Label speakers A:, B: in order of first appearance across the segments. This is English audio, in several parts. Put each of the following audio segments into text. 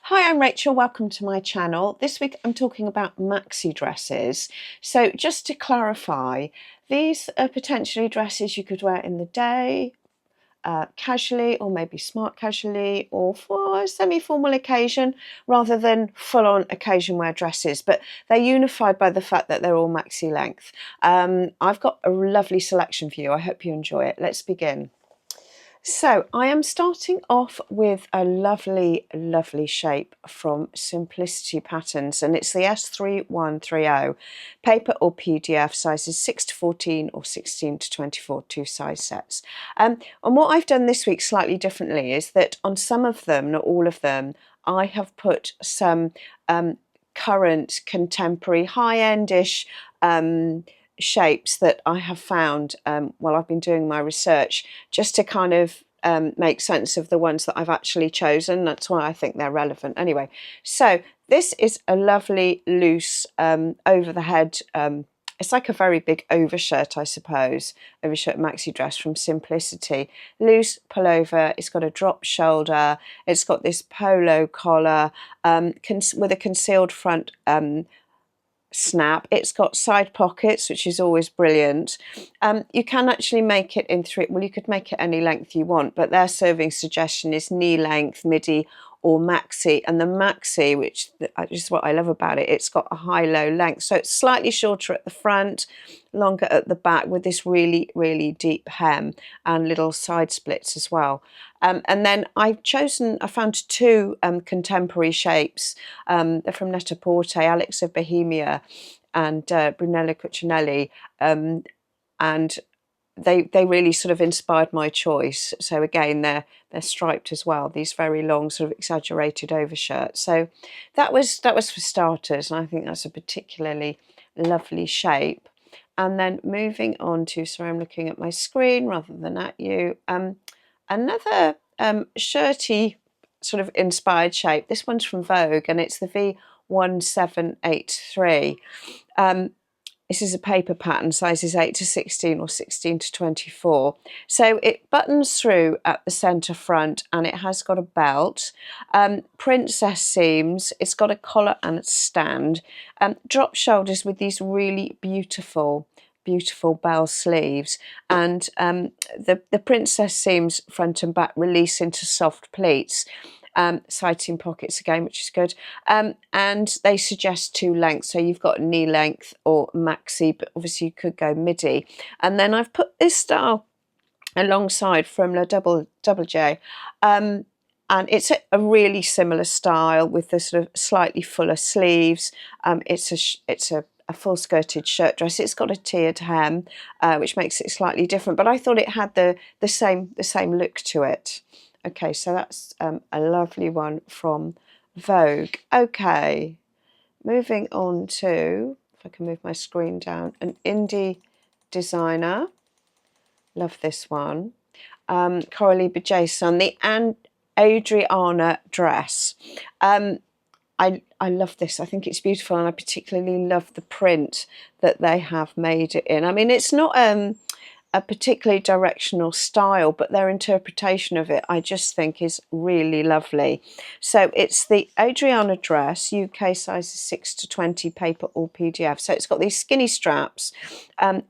A: Hi, I'm Rachel. Welcome to my channel. This week I'm talking about maxi dresses. So just to clarify, these are potentially dresses you could wear in the day, casually, or maybe smart casually, or for a semi-formal occasion rather than full-on occasion wear dresses, but they're unified by the fact that they're all maxi length. I've got a lovely selection for you. I hope you enjoy it. Let's begin. So I am starting off with a lovely shape from Simplicity Patterns, and it's the S3130 paper or PDF, sizes 6 to 14 or 16 to 24, two size sets. And what I've done this week slightly differently is that on some of them, not all of them, I have put some current contemporary high-end-ish shapes that I have found while I've been doing my research, just to kind of make sense of the ones that I've actually chosen. That's why I think they're relevant. Anyway, so this is a lovely loose over the head, it's like a very big overshirt, I suppose, overshirt maxi dress from Simplicity. Loose pullover, it's got a drop shoulder, it's got this polo collar with a concealed front snap. It's got side pockets, which is always brilliant. You can actually make it in you could make it any length you want, but their serving suggestion is knee length, midi or maxi, and the maxi, which is what I love about it, it's got a high-low length, so it's slightly shorter at the front, longer at the back, with this really deep hem and little side splits as well. And then I found two contemporary shapes. They're from Net-a-Porter, Alex of Bohemia and Brunello Cucinelli, and they really sort of inspired my choice. So again, they're striped as well, these very long sort of exaggerated overshirts. So that was for starters, and I think that's a particularly lovely shape. And then moving on to, sorry, I'm looking at my screen rather than at you, another shirty sort of inspired shape. This one's from Vogue, and it's the V1783. This is a paper pattern, sizes 8 to 16 or 16 to 24. So it buttons through at the centre front, and it has got a belt, princess seams, it's got a collar and a stand, drop shoulders with these really beautiful bell sleeves, and the princess seams front and back release into soft pleats. Side seam pockets again, which is good, and they suggest two lengths, so you've got knee length or maxi, but obviously you could go midi. And then I've put this style alongside from La Double J, and it's a really similar style with the sort of slightly fuller sleeves. It's a full skirted shirt dress. It's got a tiered hem, which makes it slightly different, but I thought it had the same look to it. Okay, so that's a lovely one from Vogue. Okay, moving on to, if I can move my screen down, an indie designer. Love this one. Coralie Jason, the Adriana dress. I love this. I think it's beautiful, and I particularly love the print that they have made it in. I mean, it's not a particularly directional style, but their interpretation of it I just think is really lovely. So it's the Adriana dress, UK sizes 6 to 20, paper or PDF. So it's got these skinny straps,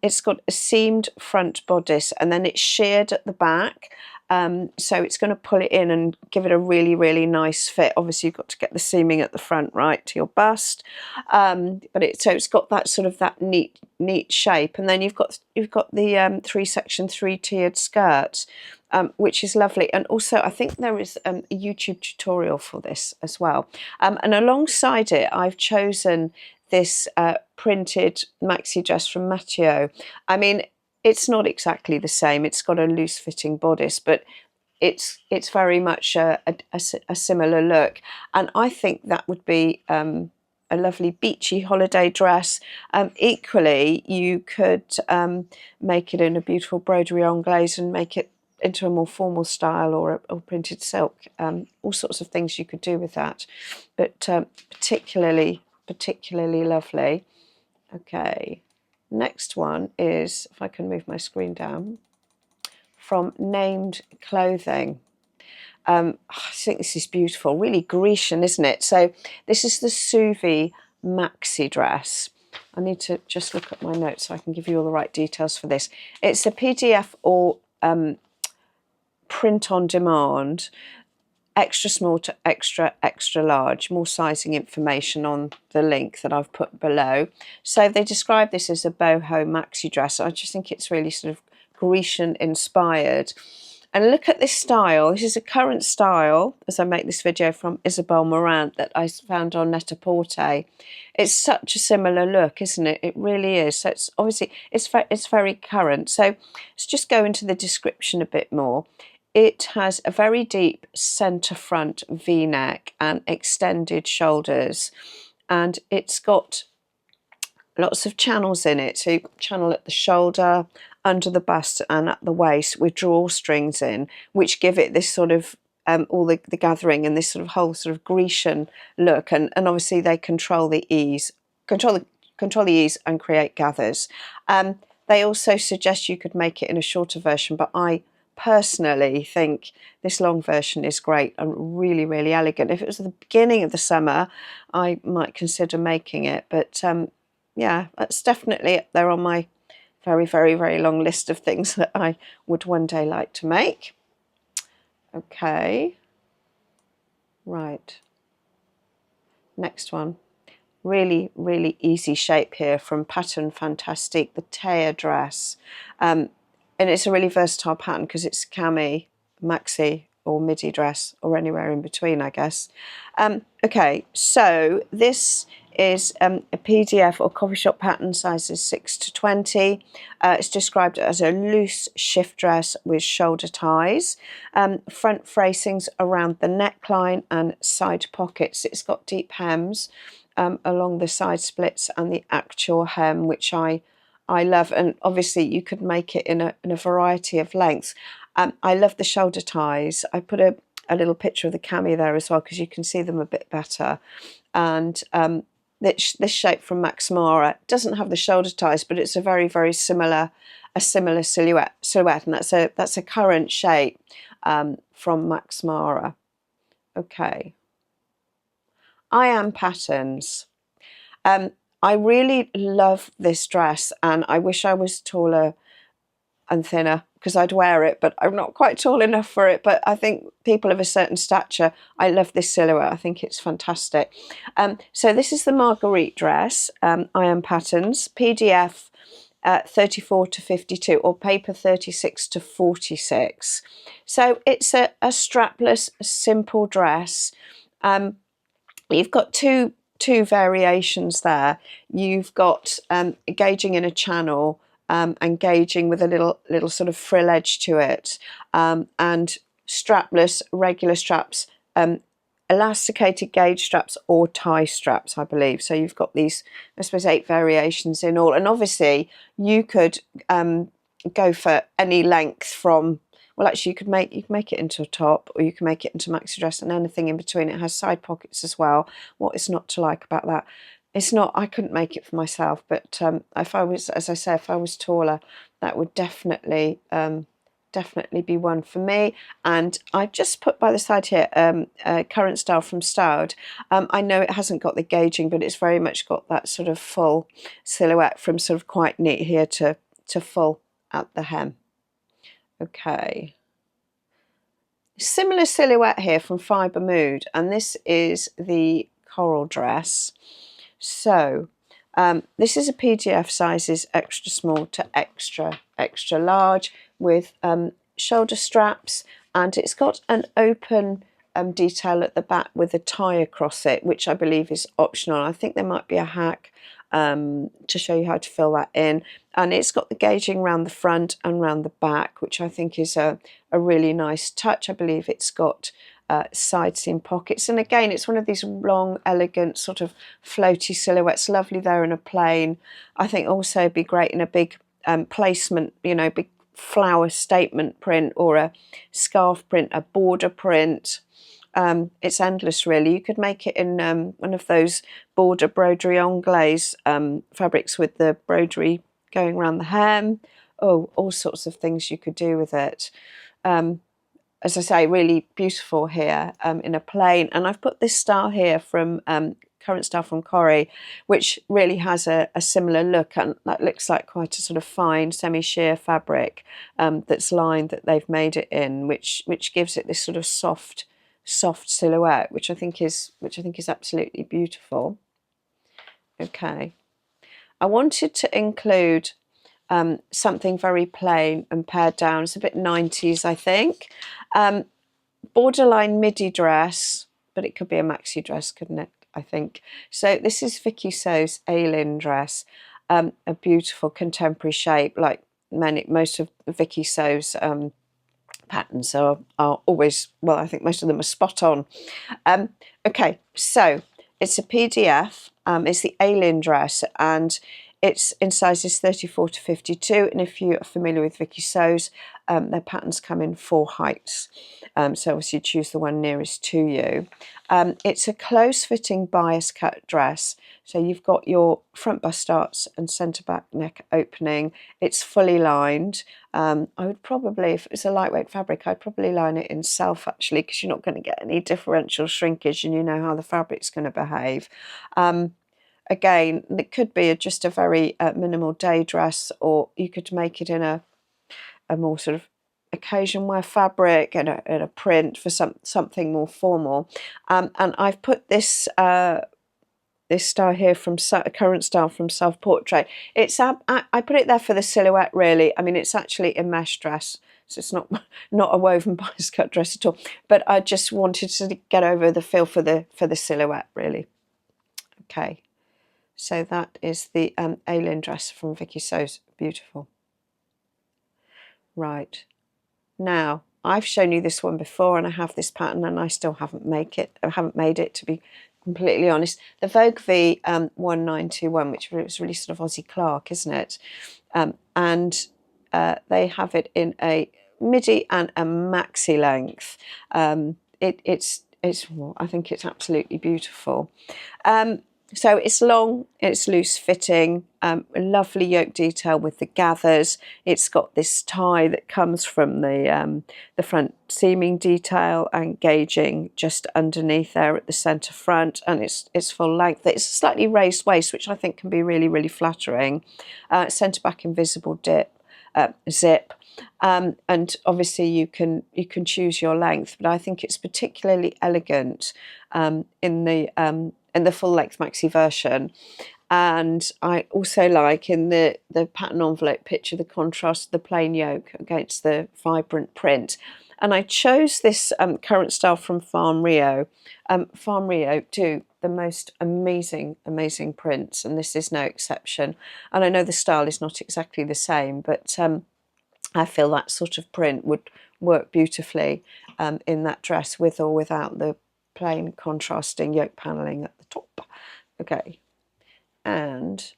A: it's got a seamed front bodice, and then it's sheared at the back. So it's going to pull it in and give it a really nice fit. Obviously you've got to get the seaming at the front right to your bust, but it's got that sort of that neat shape. And then you've got the three-section, three-tiered skirts, which is lovely. And also I think there is a YouTube tutorial for this as well. And alongside it I've chosen this printed maxi dress from Matteo. I mean, it's not exactly the same. It's got a loose fitting bodice, but it's very much a similar look. And I think that would be a lovely beachy holiday dress. Equally, you could make it in a beautiful broderie anglaise and make it into a more formal style, or printed silk. All sorts of things you could do with that, but particularly lovely. Okay. Next one is, if I can move my screen down, from Named Clothing. I think this is beautiful, really Grecian, isn't it? So this is the Suvi Maxi Dress. I need to just look at my notes so I can give you all the right details for this. It's a PDF or print on demand, extra small to extra large. More sizing information on the link that I've put below. So they describe this as a boho maxi dress. I just think it's really sort of Grecian inspired. And look at this style. This is a current style, as I make this video, from Isabel Marant that I found on Net-a-Porter. It's such a similar look, isn't it? It really is. So it's obviously, it's very current. So let's just go into the description a bit more. It has a very deep centre front V-neck and extended shoulders. And it's got lots of channels in it. So channel at the shoulder, under the bust and at the waist with drawstrings in, which give it this sort of all the gathering and this sort of whole sort of Grecian look. And obviously they control the ease and create gathers. They also suggest you could make it in a shorter version, but I personally think this long version is great and really, really elegant. If it was at the beginning of the summer, I might consider making it, but yeah, that's definitely up there on my very, very, very long list of things that I would one day like to make. Okay, right, next one. Really, really easy shape here from Pattern Fantastique, the Taya dress. And it's a really versatile pattern because it's cami, maxi or midi dress or anywhere in between, I guess. Okay, so this is a PDF or coffee shop pattern, sizes 6 to 20. It's described as a loose shift dress with shoulder ties, front fracings around the neckline and side pockets. It's got deep hems along the side splits and the actual hem, which I love, and obviously you could make it in a variety of lengths. I love the shoulder ties. I put a little picture of the cami there as well because you can see them a bit better. And this shape from Max Mara doesn't have the shoulder ties, but it's a very, very similar silhouette, and that's a current shape from Max Mara. Okay, I Am Patterns. I really love this dress, and I wish I was taller and thinner because I'd wear it, but I'm not quite tall enough for it. But I think people of a certain stature, I love this silhouette. I think it's fantastic. So this is the Margarite dress, I Am Patterns, PDF 34 to 52 or paper 36 to 46. So it's a strapless, simple dress. You've got two variations there. You've got gauging in a channel and gauging with a little sort of frill edge to it, and strapless, regular straps, elasticated gauge straps or tie straps, I believe. So you've got these, I suppose, 8 variations in all, and obviously you could go for any length from, well, actually you can make it into a top, or you can make it into maxi dress, and anything in between. It has side pockets as well. What is not to like about that? It's not, I couldn't make it for myself, but if I was, as I say, if I was taller, that would definitely be one for me. And I've just put by the side here current style from Styled. I know it hasn't got the gauging, but it's very much got that sort of full silhouette from sort of quite neat here to full at the hem. Okay, similar silhouette here from Fibre Mood, and this is the Coral dress. So this is a PDF, sizes extra small to extra large, with shoulder straps, and it's got an open detail at the back with a tie across it, which I believe is optional. I think there might be a hack to show you how to fill that in, and it's got the gauging around the front and around the back, which I think is a really nice touch. I believe it's got side seam pockets, and again it's one of these long, elegant, sort of floaty silhouettes. Lovely there in a plain. I think also be great in a big placement, you know, big flower statement print or a scarf print, a border print. It's endless really. You could make it in one of those border broderie anglaise fabrics with the broderie going around the hem. Oh, all sorts of things you could do with it. as I say, really beautiful here in a plain. And I've put this style here from current style from Corrie, which really has a similar look, and that looks like quite a sort of fine semi-sheer fabric that's lined, that they've made it in, which gives it this sort of soft silhouette, which I think is absolutely beautiful. Okay, I wanted to include something very plain and pared down. It's a bit 90s, I think. Borderline midi dress, but it could be a maxi dress, couldn't it? I think. So this is Vicky So's Aileen dress, a beautiful contemporary shape, like most of Vicky So's patterns are always, well, I think most of them are spot on. Okay, so it's a PDF. It's the Aileen dress, and it's in sizes 34 to 52, and if you are familiar with Vicky So's, their patterns come in 4 heights, so obviously choose the one nearest to you. It's a close-fitting bias cut dress, so you've got your front bust darts and centre back neck opening. It's fully lined. I would probably, if it's a lightweight fabric, I'd probably line it in self, actually, because you're not going to get any differential shrinkage, and you know how the fabric's going to behave. Again, it could be just a very minimal day dress, or you could make it in a more sort of occasion wear fabric and a print for something more formal. And I've put this this style here from current style from Self Portrait. It's I put it there for the silhouette, really. I mean, it's actually a mesh dress, so it's not a woven bias cut dress at all. But I just wanted to get over the feel for the silhouette, really. Okay. So that is the Aileen dress from Vicky So's. Beautiful. Right. Now, I've shown you this one before, and I have this pattern, and I still haven't made it, to be completely honest. The Vogue V 1921, which was really sort of Aussie Clark, isn't it? And they have it in a midi and a maxi length. Well, I think it's absolutely beautiful. So it's long, it's loose fitting, a lovely yoke detail with the gathers. It's got this tie that comes from the front seaming detail and gauging just underneath there at the centre front, and it's full length. It's a slightly raised waist, which I think can be really, really flattering. Centre back invisible zip. And obviously you can choose your length, but I think it's particularly elegant in the full length maxi version. And I also like in the pattern envelope picture the contrast of the plain yoke against the vibrant print. And I chose this current style from Farm Rio. Farm Rio do the most amazing prints, and this is no exception. And I know the style is not exactly the same, but I feel that sort of print would work beautifully in that dress, with or without the plain contrasting yoke panelling at the top. Okay, and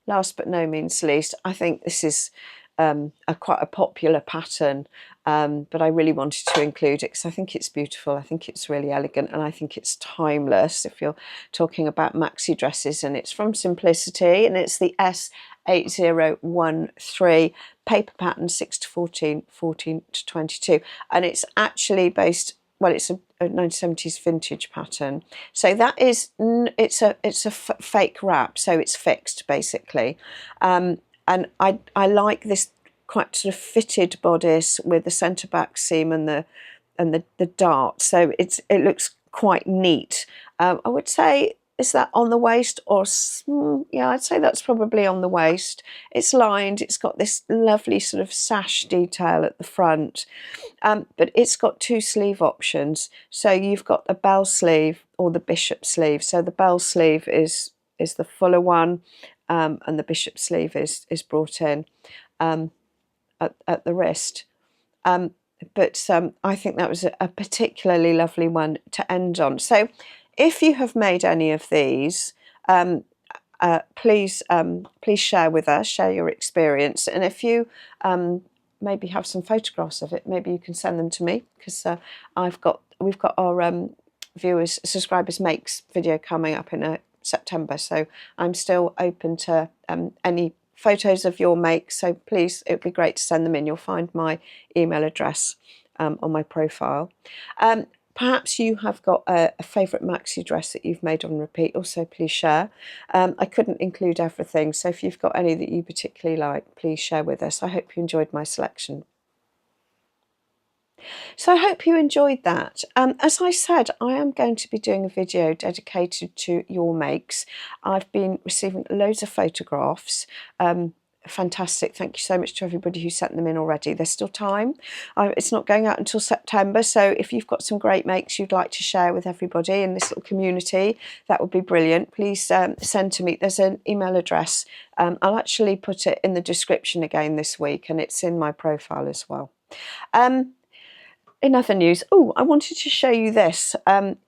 A: last but no means least, I think this is quite a popular pattern, but I really wanted to include it because I think it's beautiful, I think it's really elegant, and I think it's timeless if you're talking about maxi dresses. And it's from Simplicity, and it's the S8013 paper pattern, 6 to 14, 14 to 22, and it's actually based, well, it's a 1970s vintage pattern. So that is, it's a fake wrap, so it's fixed basically. And I like this quite sort of fitted bodice with the centre back seam and the dart. So it looks quite neat. I would say, is that on the waist, or yeah, I'd say that's probably on the waist. It's lined, it's got this lovely sort of sash detail at the front, but it's got 2 sleeve options. So you've got the bell sleeve or the bishop sleeve. So the bell sleeve is the fuller one, and the bishop sleeve is brought in at the wrist. But I think that was a particularly lovely one to end on. So if you have made any of these, please share with us, share your experience, and if you maybe have some photographs of it, maybe you can send them to me, because we've got our subscribers makes video coming up in September, so I'm still open to any photos of your makes, so please, it would be great to send them in. You'll find my email address on my profile. Perhaps you have got a favourite maxi dress that you've made on repeat, also please share. I couldn't include everything, so if you've got any that you particularly like, please share with us. I hope you enjoyed my selection. So I hope you enjoyed that. As I said, I am going to be doing a video dedicated to your makes. I've been receiving loads of photographs. Fantastic. Thank you so much to everybody who sent them in already. There's still time. It's not going out until September, so if you've got some great makes you'd like to share with everybody in this little community, that would be brilliant. Please send to me. There's an email address. I'll actually put it in the description again this week, and it's in my profile as well. In other news, I wanted to show you this.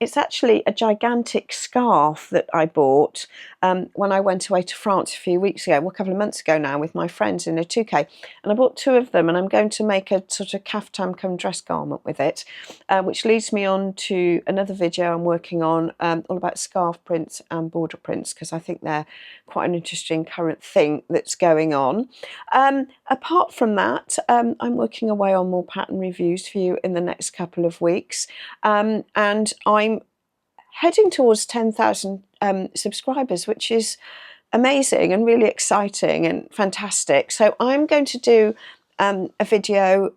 A: It's actually a gigantic scarf that I bought when I went away to France a few weeks ago, well, a couple of months ago now, with my friends in a touquet. And I bought 2 of them, and I'm going to make a sort of caftan come dress garment with it, which leads me on to another video I'm working on all about scarf prints and border prints, because I think they're quite an interesting current thing that's going on. Apart from that, I'm working away on more pattern reviews for you in the next couple of weeks, and I'm heading towards 10,000 subscribers, which is amazing and really exciting and fantastic. So I'm going to do a video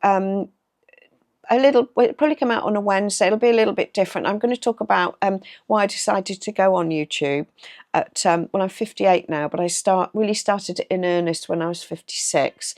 A: it'll probably come out on a Wednesday. It'll be a little bit different. I'm going to talk about why I decided to go on YouTube at, well, I'm 58 now, but I really started in earnest when I was 56.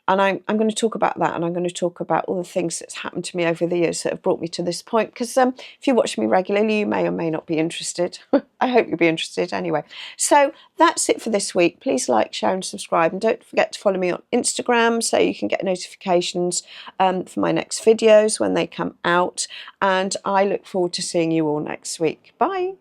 A: And I'm going to talk about that, and I'm going to talk about all the things that's happened to me over the years that have brought me to this point, because if you watch me regularly, you may or may not be interested. I hope you'll be interested anyway. So that's it for this week. Please like, share and subscribe, and don't forget to follow me on Instagram so you can get notifications for my next videos when they come out, and I look forward to seeing you all next week. Bye.